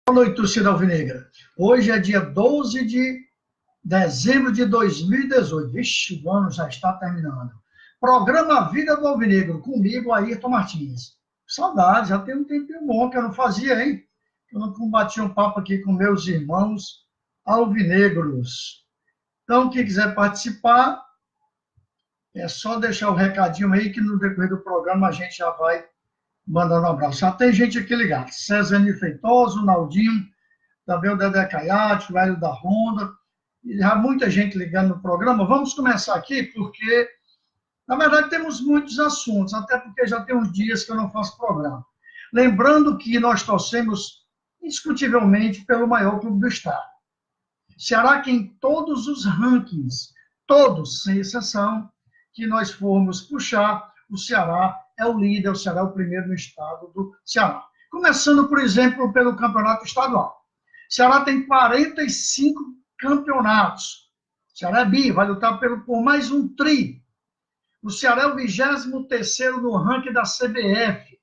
Boa noite, torcida alvinegra. Hoje é dia 12 de dezembro de 2018. Vixe, o ano já está terminando. Programa Vida do Alvinegro, comigo, Ayrton Martins. Saudade, já tem um tempinho bom que eu não fazia, hein? Eu não combatia um papo aqui com meus irmãos alvinegros. Então, quem quiser participar, é só deixar o recadinho aí que no decorrer do programa a gente já vai mandando um abraço. Já tem gente aqui ligada. César N. Feitoso, Naldinho, também o Dedé Caiate, o Hélio da Ronda, e já muita gente ligando no programa. Vamos começar aqui porque, na verdade, temos muitos assuntos, até porque já tem uns dias que eu não faço programa. Lembrando que nós torcemos indiscutivelmente pelo maior clube do estado. Ceará que em todos os rankings, todos, sem exceção, que nós formos puxar, o Ceará é o líder, o Ceará é o primeiro no estado do Ceará. Começando, por exemplo, pelo campeonato estadual. O Ceará tem 45 campeonatos. O Ceará é bi, vai lutar por mais um tri. O Ceará é o 23º no ranking da CBF.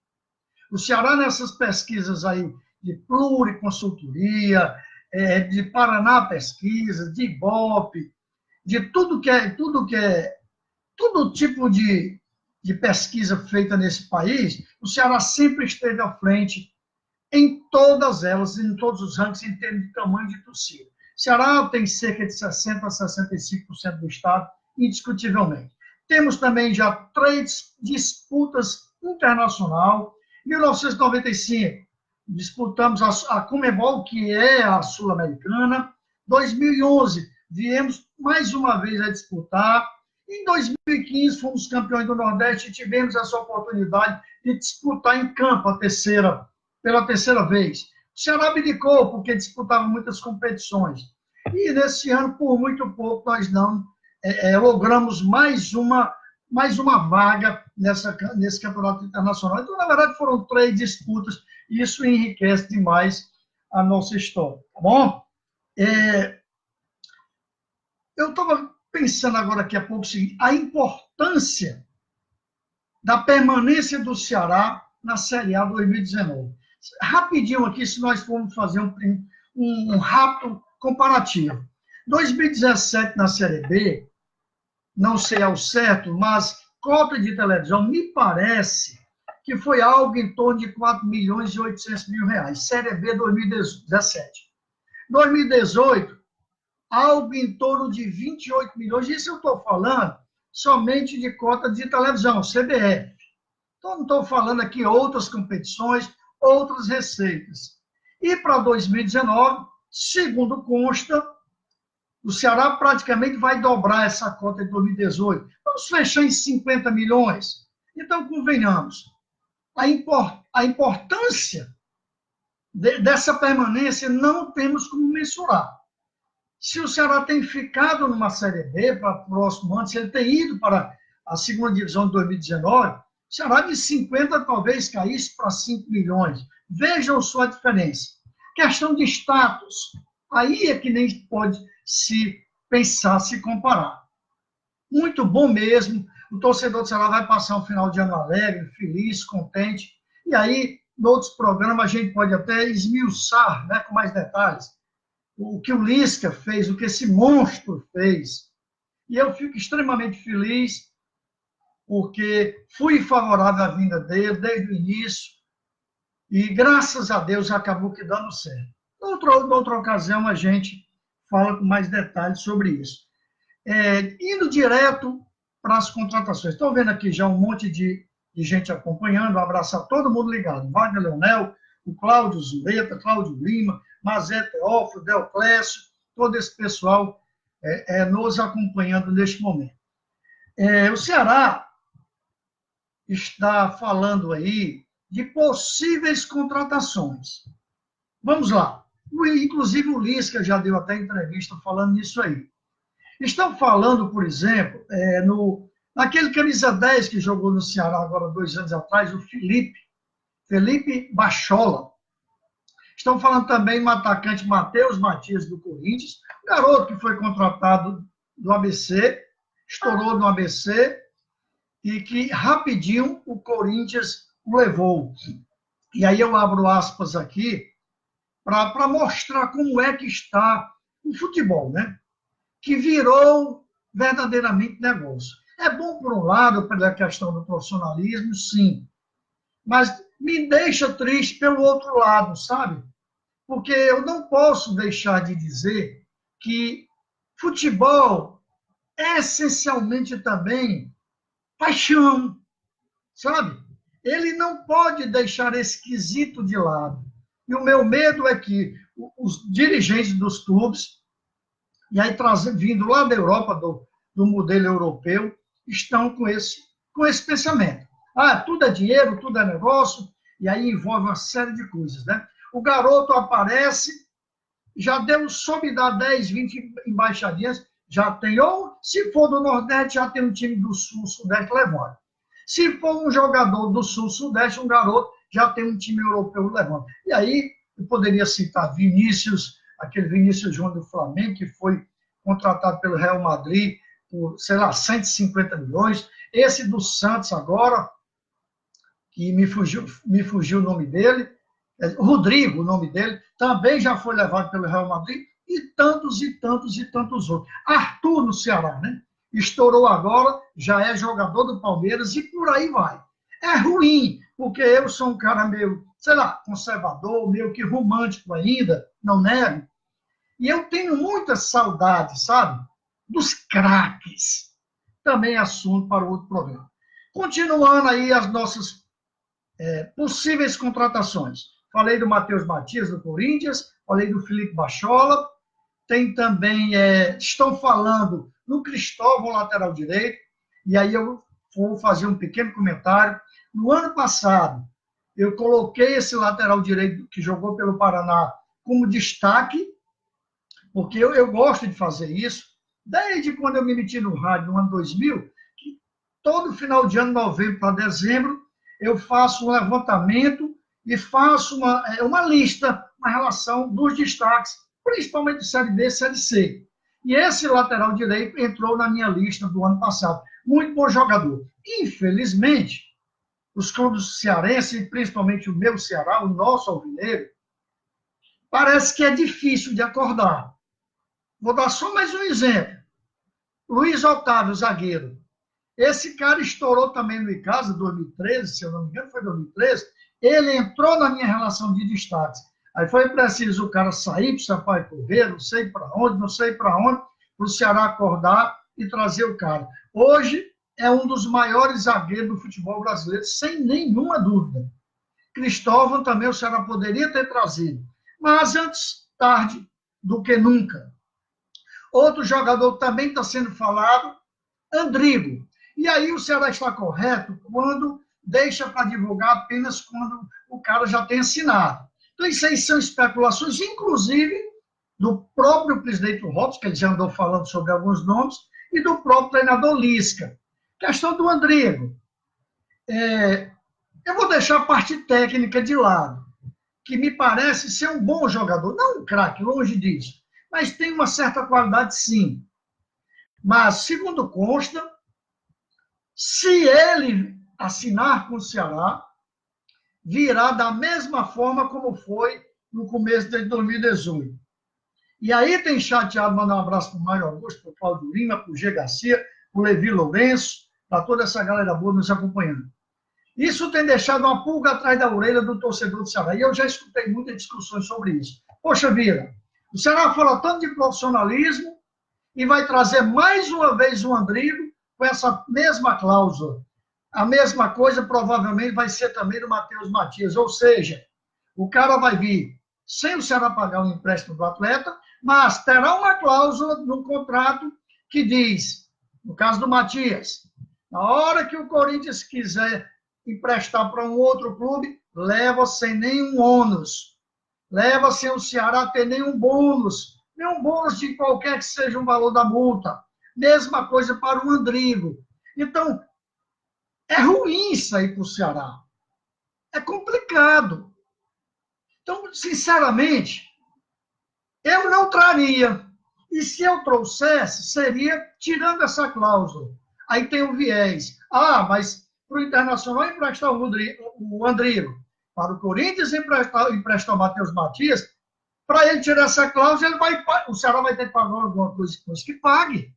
O Ceará, nessas pesquisas aí de pluriconsultoria, de Paraná Pesquisa, de Ibope, de todo tipo de pesquisa feita nesse país, o Ceará sempre esteve à frente em todas elas, em todos os rankings, em termos de tamanho de torcida. O Ceará tem cerca de 60% a 65% do estado, indiscutivelmente. Temos também já 3 disputas internacional. Em 1995, disputamos a Conmebol, que é a Sul-Americana. 2011, viemos mais uma vez a disputar. Em 2015, fomos campeões do Nordeste e tivemos essa oportunidade de disputar em campo pela terceira vez. O Ceará abdicou porque disputava muitas competições. E nesse ano, por muito pouco, nós não logramos mais uma vaga nesse campeonato internacional. Então, na verdade, foram 3 disputas e isso enriquece demais a nossa história. Tá bom? Eu estava pensando agora aqui a pouco o seguinte, a importância da permanência do Ceará na Série A 2019. Rapidinho aqui, se nós formos fazer um rápido comparativo. 2017 na Série B, não sei ao certo, mas cota de televisão me parece que foi algo em torno de 4 milhões e 800 mil reais. Série B 2017. 2018, algo em torno de 28 milhões. Isso eu estou falando somente de cota de televisão, CBF. Então, não estou falando aqui outras competições, outras receitas. E para 2019, segundo consta, o Ceará praticamente vai dobrar essa cota de 2018. Vamos fechar em 50 milhões. Então, convenhamos, a importância dessa permanência não temos como mensurar. Se o Ceará tem ficado numa Série B para o próximo ano, se ele tem ido para a segunda divisão de 2019, o Ceará de 50 talvez caísse para 5 milhões. Vejam só a diferença. Questão de status. Aí é que nem pode se pensar, se comparar. Muito bom mesmo. O torcedor do Ceará vai passar um final de ano alegre, feliz, contente. E aí, em outros programas, a gente pode até esmiuçar, né, com mais detalhes o que o Lisca fez, o que esse monstro fez. E eu fico extremamente feliz, porque fui favorável à vinda dele desde o início, e graças a Deus acabou que dando certo. Outra ocasião a gente fala com mais detalhes sobre isso. Indo direto para as contratações. Estou vendo aqui já um monte de gente acompanhando, abraçar todo mundo ligado. Wagner Leonel, o Cláudio Zuleta, Cláudio Lima, Mazé Teófilo, Deoclésio, todo esse pessoal nos acompanhando neste momento. O Ceará está falando aí de possíveis contratações. Vamos lá. Inclusive o Lisca já deu até entrevista falando nisso aí. Estão falando, por exemplo, naquele camisa 10 que jogou no Ceará agora 2 anos atrás, o Felipe Bachola. Estão falando também no atacante Matheus Matias, do Corinthians, um garoto que foi contratado do ABC, estourou no ABC, e que rapidinho o Corinthians o levou. E aí eu abro aspas aqui para mostrar como é que está o futebol, né? Que virou verdadeiramente negócio. É bom, por um lado, pela questão do profissionalismo, sim, mas me deixa triste pelo outro lado, sabe? Porque eu não posso deixar de dizer que futebol é essencialmente também paixão, sabe? Ele não pode deixar esquisito de lado. E o meu medo é que os dirigentes dos clubes, e aí vindo lá da Europa, do modelo europeu, estão com esse pensamento. Ah, tudo é dinheiro, tudo é negócio, e aí envolve uma série de coisas, né? O garoto aparece, já deu, soube dar 10, 20 embaixadinhas, já tem, ou se for do Nordeste, já tem um time do Sul, Sudeste levando. Se for um jogador do Sul, Sudeste, um garoto, já tem um time europeu levando. E aí, eu poderia citar Vinícius, aquele Vinícius Júnior do Flamengo, que foi contratado pelo Real Madrid por, sei lá, 150 milhões. Esse do Santos agora, que me fugiu o nome dele, Rodrigo, o nome dele, também já foi levado pelo Real Madrid, e tantos e tantos e tantos outros. Arthur no Ceará, né? Estourou agora, já é jogador do Palmeiras e por aí vai. É ruim, porque eu sou um cara meio, sei lá, conservador, meio que romântico ainda, não nego. E eu tenho muita saudade, sabe? Dos craques. Também é assunto para outro programa. Continuando aí as nossas possíveis contratações. Falei do Matheus Matias, do Corinthians, falei do Felipe Bachola, tem também, estão falando no Cristóvão, lateral direito, e aí eu vou fazer um pequeno comentário. No ano passado, eu coloquei esse lateral direito que jogou pelo Paraná como destaque, porque eu gosto de fazer isso, desde quando eu me meti no rádio, no ano 2000, que todo final de ano, novembro para dezembro, eu faço um levantamento e faço uma lista, uma relação dos destaques, principalmente de Série B e Série C. E esse lateral direito entrou na minha lista do ano passado. Muito bom jogador. Infelizmente, os clubes cearenses, principalmente o meu Ceará, o nosso Alvinegro, parece que é difícil de acordar. Vou dar só mais um exemplo. Luiz Otávio, zagueiro. Esse cara estourou também no Icasa, 2013, se eu não me engano, foi 2013. Ele entrou na minha relação de destaques. Aí foi preciso o cara sair para o Sampaio Corrêa, não sei para onde, para o Ceará acordar e trazer o cara. Hoje é um dos maiores zagueiros do futebol brasileiro, sem nenhuma dúvida. Cristóvão também o Ceará poderia ter trazido, mas antes tarde do que nunca. Outro jogador também está sendo falado, Andrigo. E aí o Ceará está correto quando deixa para divulgar apenas quando o cara já tem assinado. Então, isso aí são especulações, inclusive do próprio presidente Robson, que ele já andou falando sobre alguns nomes, e do próprio treinador Lisca. Questão do Andrigo. Eu vou deixar a parte técnica de lado, que me parece ser um bom jogador. Não um craque, longe disso, mas tem uma certa qualidade, sim. Mas, segundo consta, se ele assinar com o Ceará, virá da mesma forma como foi no começo de 2018. E aí tem chateado, mandar um abraço para o Mário Augusto, para o Claudio Lima, para o G. Garcia, para o Levi Lourenço, para toda essa galera boa nos acompanhando. Isso tem deixado uma pulga atrás da orelha do torcedor do Ceará. E eu já escutei muitas discussões sobre isso. Poxa vida, o Ceará fala tanto de profissionalismo e vai trazer mais uma vez o Andrigo com essa mesma cláusula. A mesma coisa provavelmente vai ser também do Matheus Matias. Ou seja, o cara vai vir sem o Ceará pagar o empréstimo do atleta, mas terá uma cláusula no contrato que diz, no caso do Matias, na hora que o Corinthians quiser emprestar para um outro clube, leva sem nenhum ônus. Leva sem o Ceará ter nenhum bônus de qualquer que seja o valor da multa. Mesma coisa para o Andrigo. Então, é ruim isso aí para o Ceará. É complicado. Então, sinceramente, eu não traria. E se eu trouxesse, seria tirando essa cláusula. Aí tem o viés. Ah, mas para o Internacional emprestar o Andrigo. Para o Corinthians emprestar o Matheus Matias, para ele tirar essa cláusula, o Ceará vai ter que pagar alguma coisa que pague.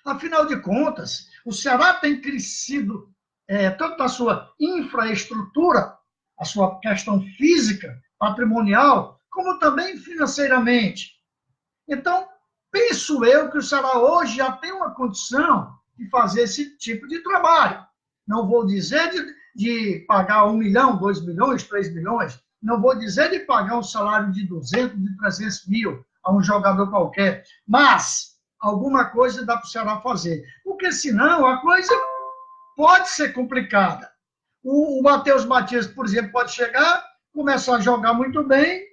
Afinal de contas, o Ceará tem crescido tanto na sua infraestrutura, a sua questão física, patrimonial, como também financeiramente. Então, penso eu que o Ceará hoje já tem uma condição de fazer esse tipo de trabalho. Não vou dizer de pagar 1 milhão, 2 milhões, 3 milhões. Não vou dizer de pagar um salário de 200, de 300 mil a um jogador qualquer. Mas alguma coisa dá para o Ceará fazer. Porque senão a coisa pode ser complicada. O Matheus Matias, por exemplo, pode chegar, começar a jogar muito bem.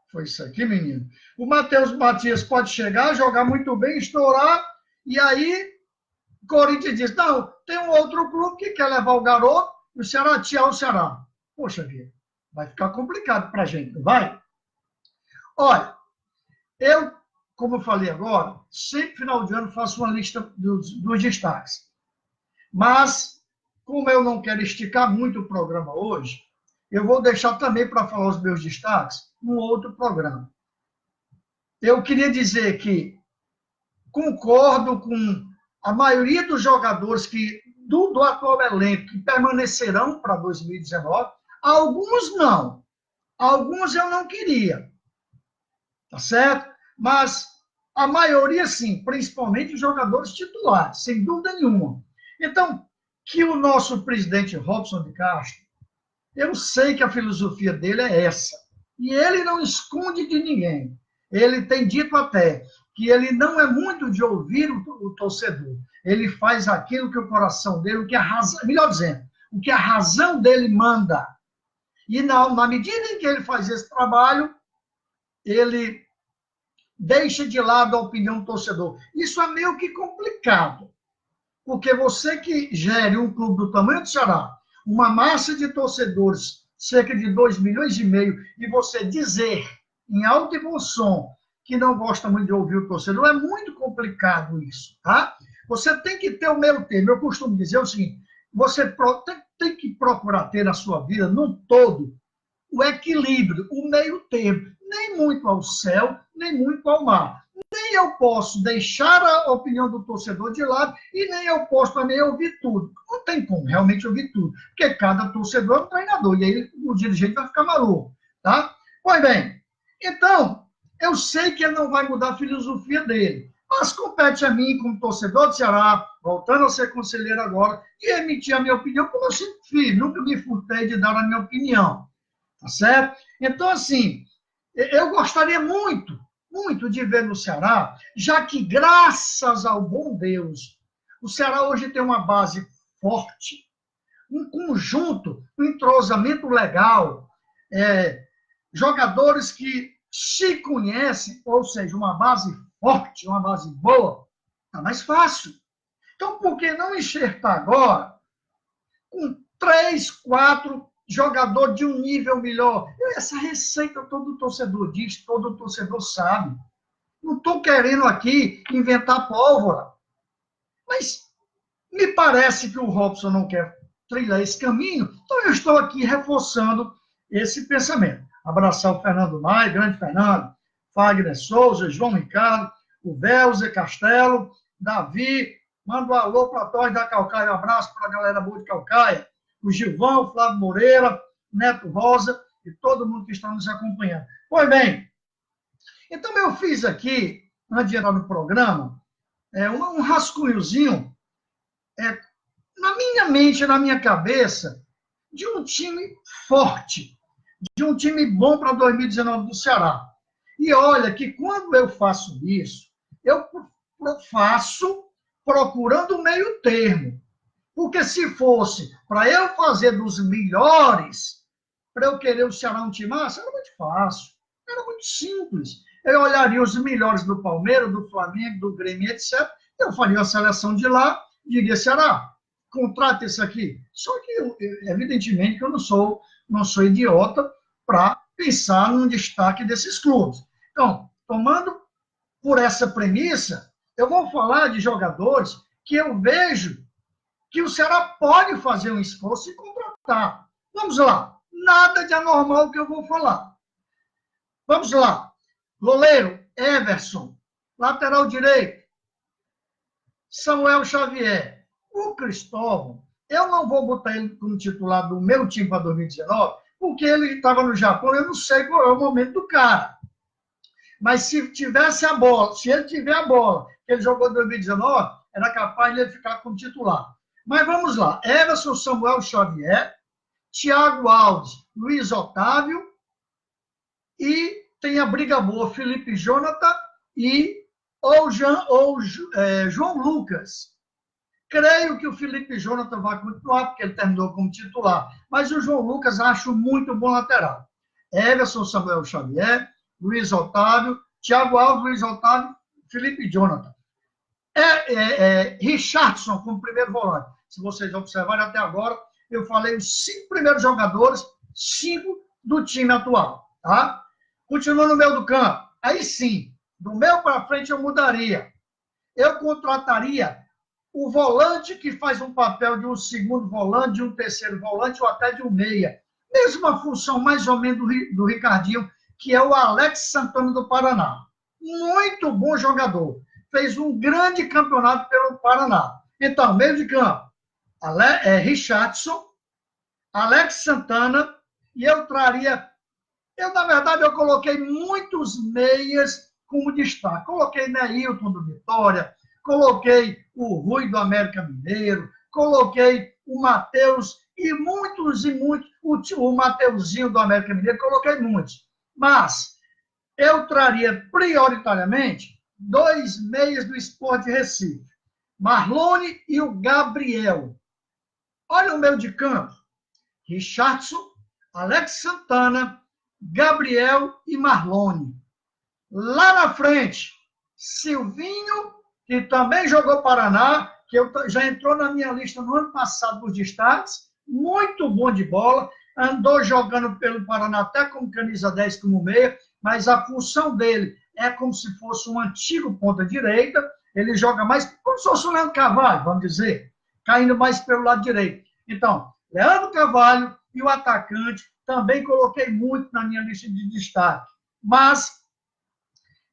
Foi isso aqui, menino. O Matheus Matias pode chegar, jogar muito bem, estourar, e aí o Corinthians diz, não, tem um outro clube que quer levar o garoto, o Ceará, tchau, o Ceará. Poxa vida, vai ficar complicado para a gente, não vai? Olha, eu, como eu falei agora, sempre final de ano faço uma lista dos destaques. Mas, como eu não quero esticar muito o programa hoje, eu vou deixar também para falar os meus destaques num outro programa. Eu queria dizer que concordo com a maioria dos jogadores do atual elenco que permanecerão para 2019. Alguns não. Alguns eu não queria. Tá certo? Mas a maioria, sim, principalmente os jogadores titulares, sem dúvida nenhuma. Então, que o nosso presidente Robson de Castro, eu sei que a filosofia dele é essa. E ele não esconde de ninguém. Ele tem dito até que ele não é muito de ouvir o torcedor. Ele faz aquilo que o coração dele, melhor dizendo, o que a razão dele manda. E na medida em que ele faz esse trabalho, ele deixa de lado a opinião do torcedor. Isso é meio que complicado. Porque você que gere um clube do tamanho do Ceará, uma massa de torcedores, cerca de 2,5 milhões, e você dizer em alto e bom som que não gosta muito de ouvir o torcedor, é muito complicado isso, tá? Você tem que ter o meio termo. Eu costumo dizer o seguinte, você tem que procurar ter na sua vida, no todo, o equilíbrio, o meio termo. Nem muito ao céu, nem muito ao mar. Nem eu posso deixar a opinião do torcedor de lado e nem eu posso também ouvir tudo. Não tem como realmente ouvir tudo, porque cada torcedor é um treinador, e aí o dirigente vai ficar maluco, tá? Pois bem, então, eu sei que ele não vai mudar a filosofia dele, mas compete a mim, como torcedor do Ceará, voltando a ser conselheiro agora, e emitir a minha opinião, como eu sempre fiz, nunca me furtei de dar a minha opinião, tá certo? Então, assim, eu gostaria muito de ver no Ceará, já que, graças ao bom Deus, o Ceará hoje tem uma base forte, um conjunto, um entrosamento legal, jogadores que se conhecem, ou seja, uma base forte, uma base boa, está mais fácil. Então, por que não enxertar agora com 3, 4 jogadores de um nível melhor? Essa receita todo torcedor diz, todo torcedor sabe. Não estou querendo aqui inventar pólvora. Mas me parece que o Robson não quer trilhar esse caminho, então eu estou aqui reforçando esse pensamento. Abraçar o Fernando Maia, grande Fernando, Fagner Souza, João Ricardo, o Velze Castelo, Davi, manda um alô para a Torre da Calcaia, um abraço para a galera boa de Calcaia, o Gilvão, o Flávio Moreira, Neto Rosa e todo mundo que está nos acompanhando. Pois bem, então eu fiz aqui, antes de entrar no programa, um rascunhozinho na minha mente, na minha cabeça, de um time forte, de um time bom para 2019 do Ceará. E olha que quando eu faço isso, eu faço procurando o meio termo. Porque se fosse para eu fazer dos melhores, para eu querer o Ceará um time massa, era muito fácil, era muito simples. Eu olharia os melhores do Palmeiras, do Flamengo, do Grêmio, etc. Eu faria a seleção de lá, diria, Ceará, contrata isso aqui. Só que, evidentemente, que eu não sou idiota para pensar num destaque desses clubes. Então, tomando por essa premissa, eu vou falar de jogadores que eu vejo que o Ceará pode fazer um esforço e contratar. Vamos lá, nada de anormal que eu vou falar. Vamos lá. Goleiro, Everson. Lateral direito, Samuel Xavier. O Cristóvão, eu não vou botar ele como titular do meu time para 2019, porque ele estava no Japão, eu não sei qual é o momento do cara. Mas se tivesse a bola, se ele tiver a bola, que ele jogou em 2019, era capaz de ele ficar como titular. Mas vamos lá. Everson, Samuel Xavier, Thiago Alves, Luiz Otávio, e tem a briga boa, Felipe Jonathan e João Lucas. Creio que o Felipe Jonathan vai continuar, porque ele terminou como titular. Mas o João Lucas acho muito bom lateral. Everson, Samuel Xavier, Luiz Otávio, Thiago Alves, Luiz Otávio, Felipe Jonathan. Richardson como primeiro volante. Se vocês observarem até agora, eu falei os 5 primeiros jogadores, 5 do time atual. Tá? Continuando no meio do campo. Aí sim, do meio para frente eu mudaria. Eu contrataria o volante que faz um papel de um segundo volante, de um terceiro volante ou até de um meia. Mesma função mais ou menos do Ricardinho, que é o Alex Santana do Paraná. Muito bom jogador. Fez um grande campeonato pelo Paraná. Então, meio de campo, Richardson, Alex Santana, e eu traria... na verdade, eu coloquei muitos meias como destaque. Coloquei Neilton do Vitória, coloquei o Rui do América Mineiro, coloquei o Matheus e muitos, o Mateuzinho do América Mineiro, coloquei muitos. Mas eu traria prioritariamente 2 meias do Sport Recife, Marlone e o Gabriel. Olha o meio de campo, Richardson, Alex Santana, Gabriel e Marlone. Lá na frente, Silvinho, que também jogou Paraná, que já entrou na minha lista no ano passado dos destaques, muito bom de bola, andou jogando pelo Paraná até como camisa 10, como meia, mas a função dele é como se fosse um antigo ponta-direita, ele joga mais como se fosse o Leandro Carvalho, vamos dizer, caindo mais pelo lado direito. Então, Leandro Carvalho e o atacante, também coloquei muito na minha lista de destaque, mas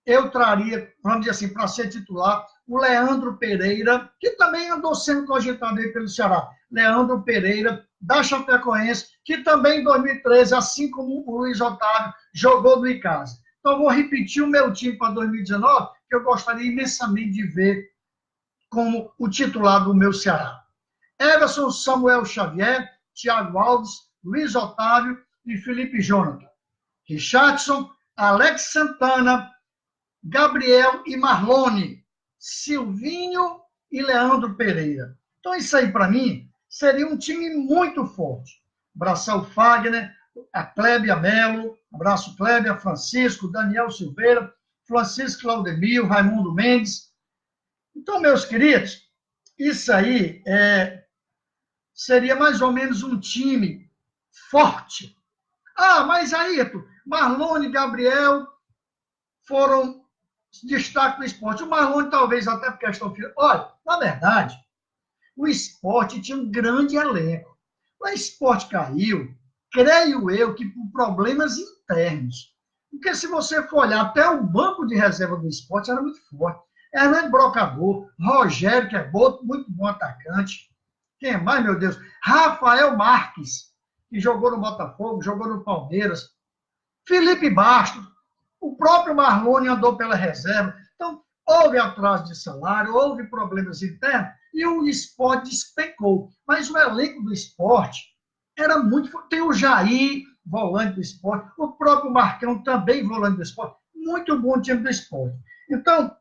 eu traria, vamos dizer assim, para ser titular, o Leandro Pereira, que também andou sendo cogitado aí pelo Ceará. Leandro Pereira, da Chapecoense, que também em 2013, assim como o Luiz Otávio, jogou no Icasa. Então, vou repetir o meu time para 2019, que eu gostaria imensamente de ver como o titular do meu Ceará. Everson, Samuel Xavier, Thiago Alves, Luiz Otávio e Felipe Jonathan. Richardson, Alex Santana, Gabriel e Marlone, Silvinho e Leandro Pereira. Então, isso aí, para mim, seria um time muito forte. Abraçar o Fagner, a Clébia Melo, abraço Clébia, Francisco, Daniel Silveira, Francisco Claudemir, Raimundo Mendes. Então, meus queridos, isso aí seria mais ou menos um time forte. Mas aí, Marlone e Gabriel foram destaque do esporte. O Marlone, talvez, até por questão... Olha, na verdade, o esporte tinha um grande elenco. O esporte caiu, creio eu, que por problemas internos. Porque se você for olhar, até o banco de reserva do esporte era muito forte. Hernando Brocador, Rogério, que é muito bom atacante. Quem mais, meu Deus? Rafael Marques, que jogou no Botafogo, jogou no Palmeiras. Felipe Bastos. O próprio Marlone andou pela reserva. Então, houve atraso de salário, houve problemas internos e o esporte despencou. Mas o elenco do esporte era muito forte. Tem o Jair, volante do esporte, o próprio Marcão, também volante do esporte. Muito bom time do esporte. Então,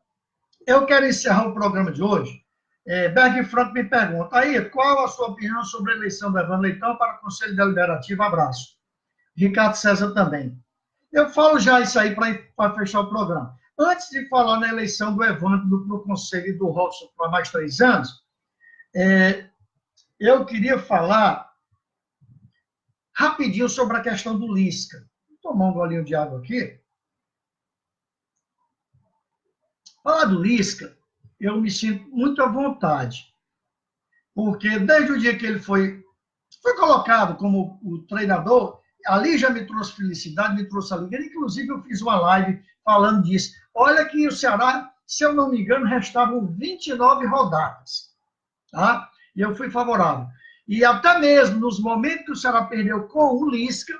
eu quero encerrar o programa de hoje. Berg Franco me pergunta, aí, qual a sua opinião sobre a eleição do Evandro Leitão para o Conselho Deliberativo? Abraço. Ricardo César também. Eu falo já isso aí para fechar o programa. Antes de falar na eleição do Evandro para o Conselho e do Robson para mais 3 anos, eu queria falar rapidinho sobre a questão do Lisca. Vou tomar um golinho de água aqui. Falar do Lisca, eu me sinto muito à vontade, porque desde o dia que ele foi colocado como o treinador, ali já me trouxe felicidade, me trouxe alegria. Inclusive, eu fiz uma live falando disso. Olha que o Ceará, se eu não me engano, restavam 29 rodadas. Tá? E eu fui favorável. E até mesmo nos momentos que o Ceará perdeu com o Lisca,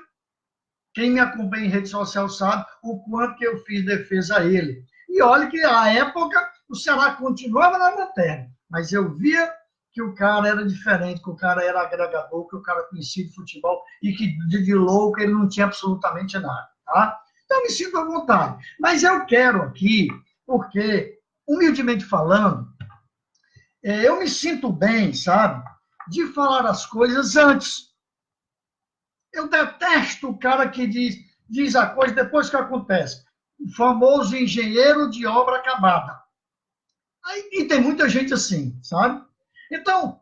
quem me acompanha em rede social sabe o quanto que eu fiz defesa a ele. E olha que, à época, o Ceará continuava na lanterna, mas eu via que o cara era diferente, que o cara era agregador, que o cara conhecia de futebol e que de louco ele não tinha absolutamente nada. Tá? Então, eu me sinto à vontade. Mas eu quero aqui, porque, humildemente falando, eu me sinto bem, sabe, de falar as coisas antes. Eu detesto o cara que diz a coisa depois que acontece. O famoso engenheiro de obra acabada. E tem muita gente assim, sabe? Então,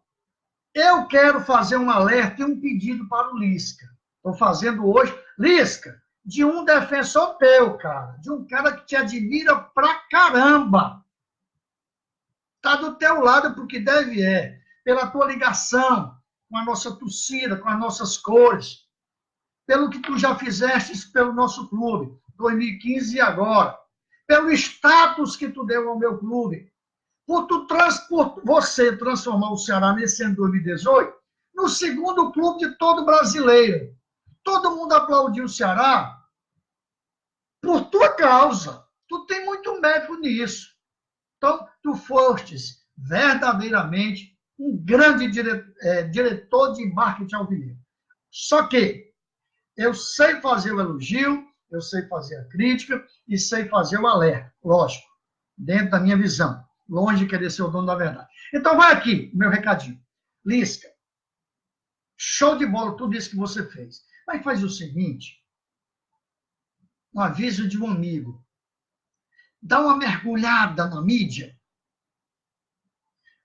eu quero fazer um alerta e um pedido para o Lisca. Estou fazendo hoje. Lisca, de um defensor teu, cara. De um cara que te admira pra caramba. Está do teu lado porque deve pela tua ligação com a nossa torcida, com as nossas cores, pelo que tu já fizeste pelo nosso clube, 2015 e agora, pelo status que tu deu ao meu clube, por você transformar o Ceará nesse ano de 2018 no segundo clube de todo brasileiro. Todo mundo aplaudiu o Ceará por tua causa. Tu tem muito mérito nisso. Então, tu fostes verdadeiramente um grande diretor de marketing alvinegro. Só que eu sei fazer o elogio, eu sei fazer a crítica e sei fazer o alerta, lógico, dentro da minha visão, longe de querer ser o dono da verdade. Então, vai aqui, meu recadinho. Lisca, show de bola tudo isso que você fez. Mas faz o seguinte, um aviso de um amigo. Dá uma mergulhada na mídia.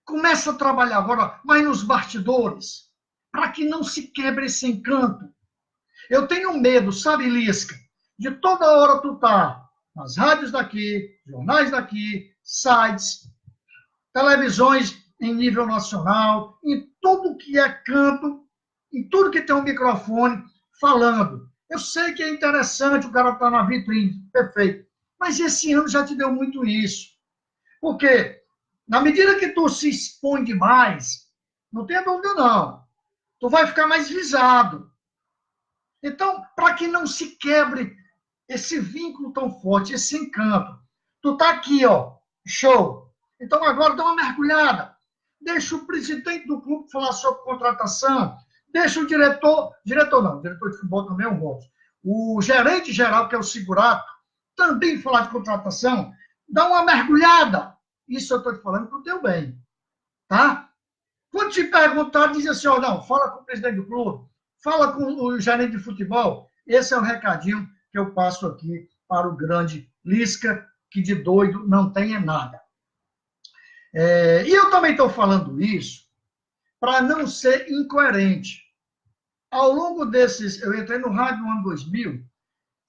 Começa a trabalhar agora mais nos bastidores, para que não se quebre esse encanto. Eu tenho medo, sabe, Lisca, de toda hora tu tá nas rádios daqui, jornais daqui, sites, televisões em nível nacional, em tudo que é canto, em tudo que tem um microfone, falando. Eu sei que é interessante, o cara tá na vitrine, perfeito. Mas esse ano já te deu muito isso. Porque, na medida que tu se expõe demais, não tem dúvida não, tu vai ficar mais visado. Então, para que não se quebre esse vínculo tão forte, esse encanto, tu tá aqui, ó, show. Então, agora dá uma mergulhada. Deixa o presidente do clube falar sobre contratação. Deixa o diretor de futebol também é um monstro. O gerente geral, que é o Segurato, também falar de contratação. Dá uma mergulhada. Isso eu estou te falando para o teu bem. Tá? Quando te perguntar, diz assim, ó, não, fala com o presidente do clube, fala com o gerente de futebol. Esse é o recadinho que eu passo aqui para o grande Lisca, que de doido não tem nada. E eu também estou falando isso para não ser incoerente. Ao longo desses, eu entrei no rádio no ano 2000,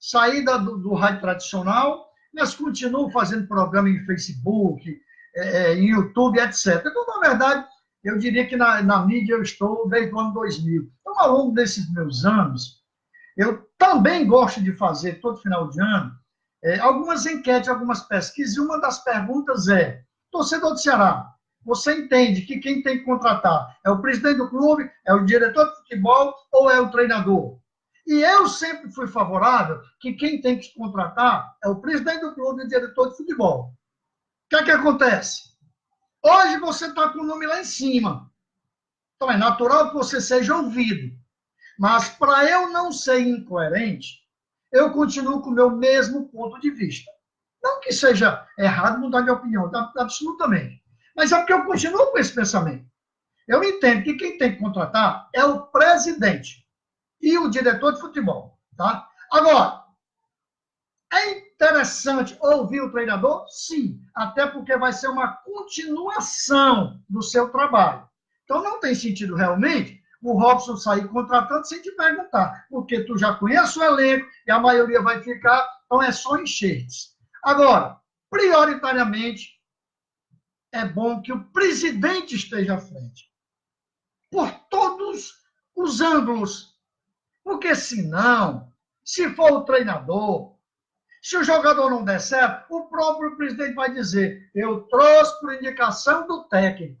saí do rádio tradicional, mas continuo fazendo programa em Facebook, em YouTube, etc. Então, na verdade, eu diria que na mídia eu estou desde o ano 2000. Então, ao longo desses meus anos, eu também gosto de fazer, todo final de ano, algumas enquetes, algumas pesquisas, e uma das perguntas é, torcedor do Ceará, você entende que quem tem que contratar é o presidente do clube, é o diretor de futebol ou é o treinador? E eu sempre fui favorável que quem tem que contratar é o presidente do clube e o diretor de futebol. O que é que acontece? Hoje você está com o nome lá em cima. Então é natural que você seja ouvido. Mas para eu não ser incoerente, eu continuo com o meu mesmo ponto de vista. Não que seja errado mudar de opinião, absolutamente. Mas é porque eu continuo com esse pensamento. Eu entendo que quem tem que contratar é o presidente e o diretor de futebol. Tá? Agora, é interessante ouvir o treinador? Sim, até porque vai ser uma continuação do seu trabalho. Então, não tem sentido realmente o Robson sair contratando sem te perguntar, porque tu já conhece o elenco e a maioria vai ficar, então é só enxertes. Agora, prioritariamente, é bom que o presidente esteja à frente, por todos os ângulos. Porque senão, se for o treinador, se o jogador não der certo, o próprio presidente vai dizer, eu trouxe por indicação do técnico.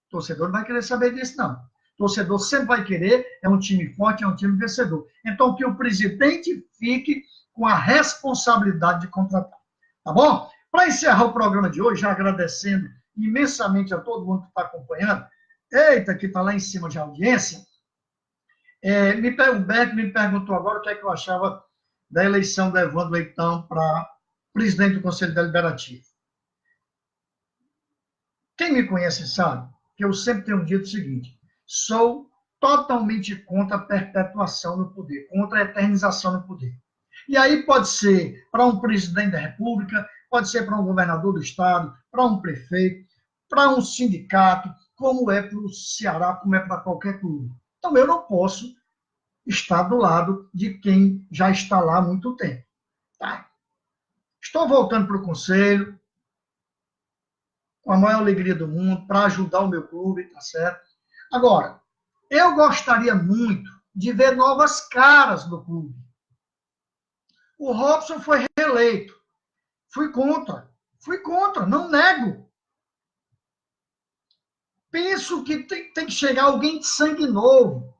O torcedor não vai querer saber disso, não. O torcedor sempre vai querer, é um time forte, é um time vencedor. Então, que o presidente fique com a responsabilidade de contratar. Tá bom? Para encerrar o programa de hoje, já agradecendo imensamente a todo mundo que está acompanhando, eita, que está lá em cima de audiência, o Beto me perguntou agora o que é que eu achava da eleição do Evandro Leitão para presidente do Conselho Deliberativo. Quem me conhece sabe que eu sempre tenho dito o seguinte, sou totalmente contra a perpetuação no poder, contra a eternização no poder. E aí pode ser para um presidente da República, pode ser para um governador do estado, para um prefeito, para um sindicato, como é para o Ceará, como é para qualquer clube. Então eu não posso estar do lado de quem já está lá há muito tempo. Tá? Estou voltando para o conselho, com a maior alegria do mundo, para ajudar o meu clube, tá certo? Agora, eu gostaria muito de ver novas caras no clube. O Robson foi reeleito. Fui contra, não nego. Penso que tem que chegar alguém de sangue novo,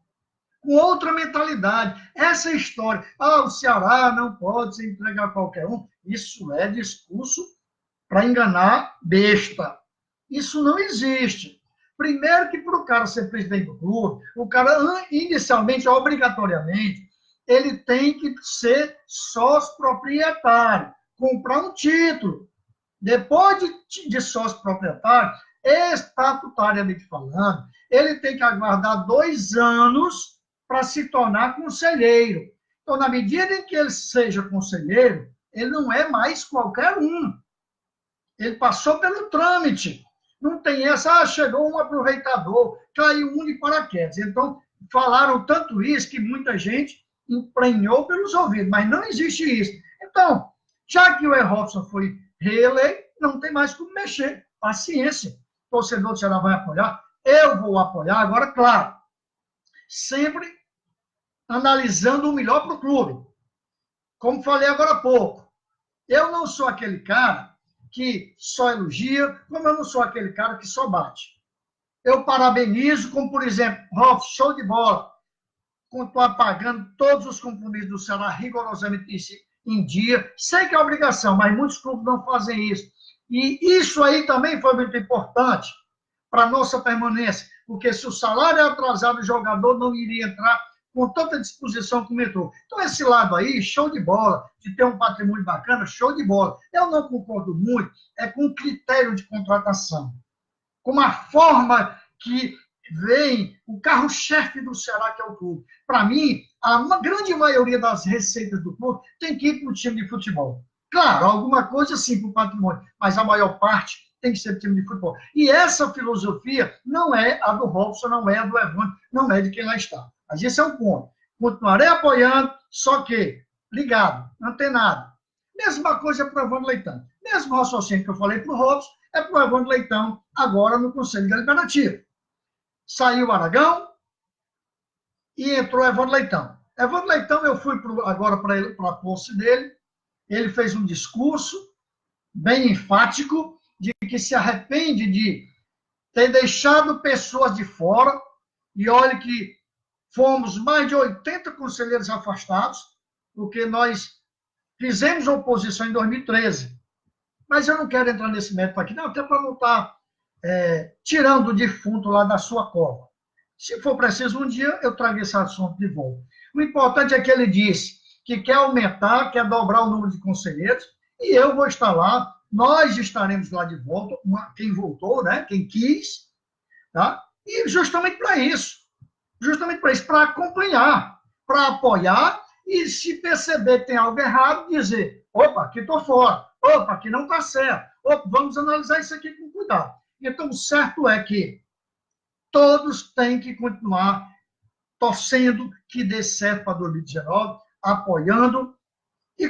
com outra mentalidade. Essa história, o Ceará não pode se entregar a qualquer um, isso é discurso para enganar besta. Isso não existe. Primeiro que para o cara ser presidente do clube, o cara, inicialmente, obrigatoriamente, ele tem que ser sócio proprietário, comprar um título. Depois de sócio proprietário, estatutariamente falando, ele tem que aguardar 2 anos para se tornar conselheiro. Então, na medida em que ele seja conselheiro, ele não é mais qualquer um. Ele passou pelo trâmite. Não tem essa, chegou um aproveitador, caiu um de paraquedas. Então, falaram tanto isso que muita gente emprenhou pelos ouvidos, mas não existe isso. Então, já que o Robson foi reeleito, não tem mais como mexer. Paciência. O torcedor do Ceará vai apoiar, eu vou apoiar. Agora, claro, sempre analisando o melhor para o clube. Como falei agora há pouco, eu não sou aquele cara que só elogia, como eu não sou aquele cara que só bate. Eu parabenizo, como por exemplo, Robson, show de bola. Estou apagando todos os compromissos do Ceará rigorosamente em dia. Sei que é obrigação, mas muitos clubes não fazem isso. E isso aí também foi muito importante para a nossa permanência, porque se o salário é atrasado, o jogador não iria entrar com tanta disposição como entrou. Então, esse lado aí, show de bola, de ter um patrimônio bacana, show de bola. Eu não concordo muito, com o critério de contratação, com a forma que vem o carro-chefe do Ceará, que é o clube. Para mim, uma grande maioria das receitas do clube tem que ir para o time de futebol. Claro, alguma coisa sim para o patrimônio, mas a maior parte tem que ser time de futebol. E essa filosofia não é a do Robson, não é a do Evandro, não é de quem lá está. Mas esse é um ponto. Continuarei apoiando, só que ligado, antenado. Mesma coisa para o Evandro Leitão. Mesmo raciocínio que eu falei para o Robson, é para o Evandro Leitão, agora no Conselho Deliberativo. Saiu o Aragão e entrou o Evandro Leitão. Evandro Leitão, eu fui agora para a posse dele, ele fez um discurso bem enfático de que se arrepende de ter deixado pessoas de fora, e olha que fomos mais de 80 conselheiros afastados, porque nós fizemos oposição em 2013. Mas eu não quero entrar nesse mérito aqui, não, até para não estar tirando o defunto lá da sua cova. Se for preciso, um dia eu trago esse assunto de volta. O importante é que ele disse que quer aumentar, quer dobrar o número de conselheiros, e eu vou estar lá, nós estaremos lá de volta, quem voltou, né? Quem quis, tá? E justamente para isso, para acompanhar, para apoiar, e se perceber que tem algo errado, dizer, opa, aqui estou fora, opa, aqui não está certo, opa, vamos analisar isso aqui com cuidado. Então, o certo é que todos têm que continuar torcendo que dê certo para 2019, apoiando e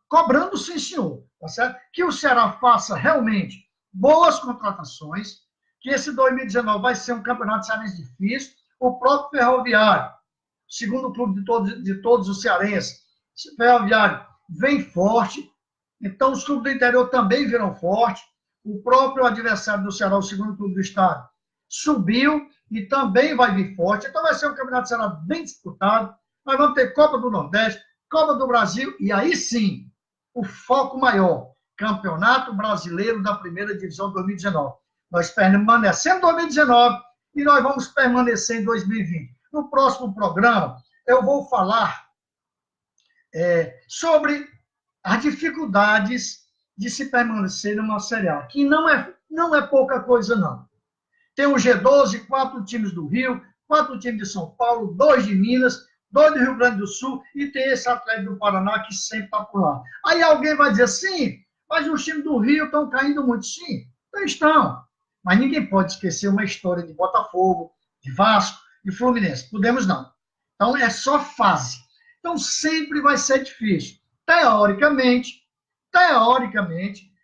cobrando sim, senhor, tá certo? Que o Ceará faça realmente boas contratações, que esse 2019 vai ser um campeonato cearense difícil, o próprio Ferroviário, segundo clube de todos os cearenses. Ferroviário vem forte, então os clubes do interior também viram forte. O próprio adversário do Ceará, o segundo clube do estado, subiu e também vai vir forte. Então vai ser um campeonato Ceará bem disputado. Nós vamos ter Copa do Nordeste, Copa do Brasil e aí sim, o foco maior, Campeonato Brasileiro da Primeira Divisão 2019. Nós permanecemos em 2019 e nós vamos permanecer em 2020. No próximo programa, eu vou falar sobre as dificuldades de se permanecer numa Série A, que não é pouca coisa, não. Tem o G12, 4 times do Rio, 4 times de São Paulo, 2 de Minas, 2 do Rio Grande do Sul e tem esse Atlético do Paraná que sempre está por lá. Aí alguém vai dizer, sim, mas os times do Rio estão caindo muito. Sim, estão. Mas ninguém pode esquecer uma história de Botafogo, de Vasco, de Fluminense. Podemos não. Então é só fase. Então sempre vai ser difícil. Teoricamente,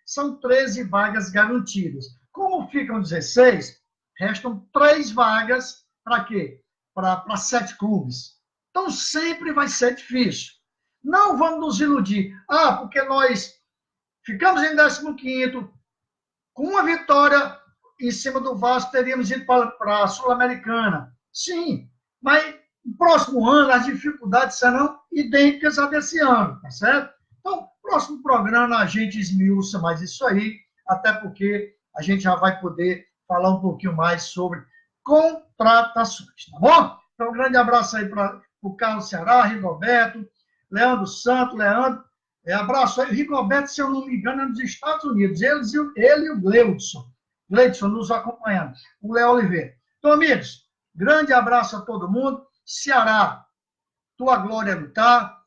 são 13 vagas garantidas. Como ficam 16, restam 3 vagas para quê? Para 7 clubes. Então, sempre vai ser difícil. Não vamos nos iludir. Porque nós ficamos em 15º, com uma vitória em cima do Vasco, teríamos ido para a Sul-Americana. Sim, mas no próximo ano as dificuldades serão idênticas a desse ano, tá certo? Então, no próximo programa a gente esmiuça mais isso aí, até porque a gente já vai poder falar um pouquinho mais sobre contratações, tá bom? Então, um grande abraço aí para o Carlos Ceará, Rigoberto, Leandro Santos, abraço aí. Rigoberto, se eu não me engano, é dos Estados Unidos. Ele e o Gleidson nos acompanhando. O Léo Oliveira. Então, amigos, grande abraço a todo mundo. Ceará, tua glória lutar.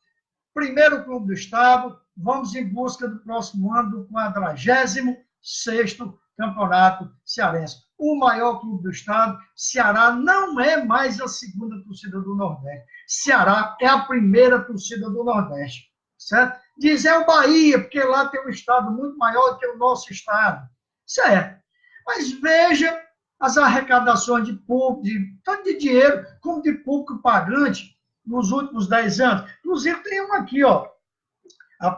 Primeiro clube do estado. Vamos em busca do próximo ano do 46º Campeonato Cearense. O maior clube do estado. Ceará não é mais a segunda torcida do Nordeste. Ceará é a primeira torcida do Nordeste. Certo? Diz o Bahia, porque lá tem um estado muito maior que o nosso estado. Certo. Mas veja as arrecadações de público, tanto de dinheiro como de público pagante nos últimos 10 anos. Inclusive tem uma aqui, ó, a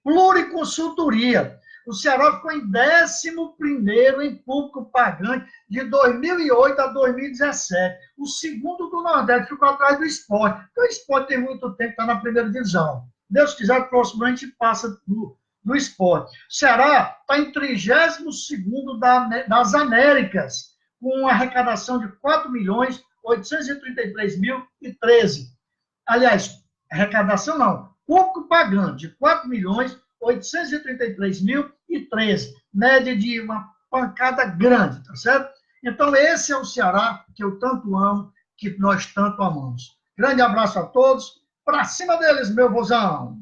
Pluriconsultoria. O Ceará ficou em 11º em público pagante de 2008 a 2017. O segundo do Nordeste ficou atrás do Sport. Porque o Sport tem muito tempo, está na primeira divisão. Deus quiser, no próximo ano a gente passa do Sport. O Ceará está em 32º das Américas, com uma arrecadação de 4.833.013. Aliás, arrecadação não, público pagante de 4.833.013, média de uma pancada grande, tá certo? Então, esse é o Ceará que eu tanto amo, que nós tanto amamos. Grande abraço a todos, para cima deles, meu vozão!